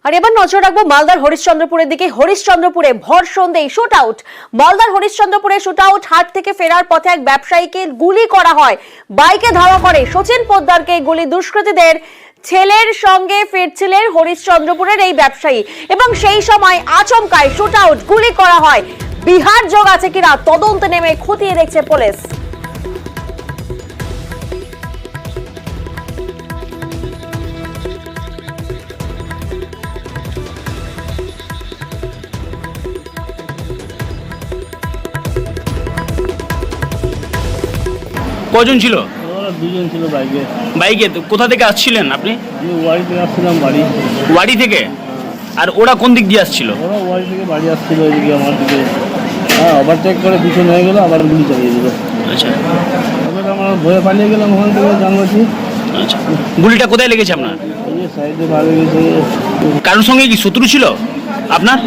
আর এবার নজর রাখবো মালদার হরিশ্চন্দ্রপুরের দিকে। হরিশ্চন্দ্রপুরে ভর সন্ধ্যেই শুট আউট। মালদার হরিশ্চন্দ্রপুরে শুট আউট। হাট থেকে ফেরার পথে এক ব্যবসায়ীকে গুলি করা হয়। বাইকে ধাওয়া করে সচিন পোদ্দারকে গুলি দুষ্কৃতীদের। ছেলের সঙ্গে ফিরছিলেন হরিশ্চন্দ্রপুরের এই ব্যবসায়ী এবং সেই সময় আচমকায় শুট আউট, গুলি করা হয়। বিহার যোগ আছে কিনা তদন্তে নেমে খতিয়ে দেখছে পুলিশ। কজন ছিল? ওরা দুজন ছিল বাইকে। বাইকে? তো কোথা থেকে আসছিলেন আপনি? আমি ওয়ারি থেকে আসছিলাম বাড়ি। ওয়ারি থেকে? আর ওরা কোন দিক দিয়ে আসছিল? ওরা ওয়ারি থেকে বাড়ি আসছিল এদিকে আমার দিকে। ওভারটেক করে পিছনে হয়ে গেলো, আবার গুলি চালিয়ে দিল। আচ্ছা এবার আমরা ভয়ে পালিয়ে গেলাম ওখান থেকে জানবাছি। আচ্ছা, গুলিটা কোথায় লেগেছে আপনার? এই যে সাইডে ভালো গেছে। কারোর সঙ্গে কি শত্রু ছিল আপনার?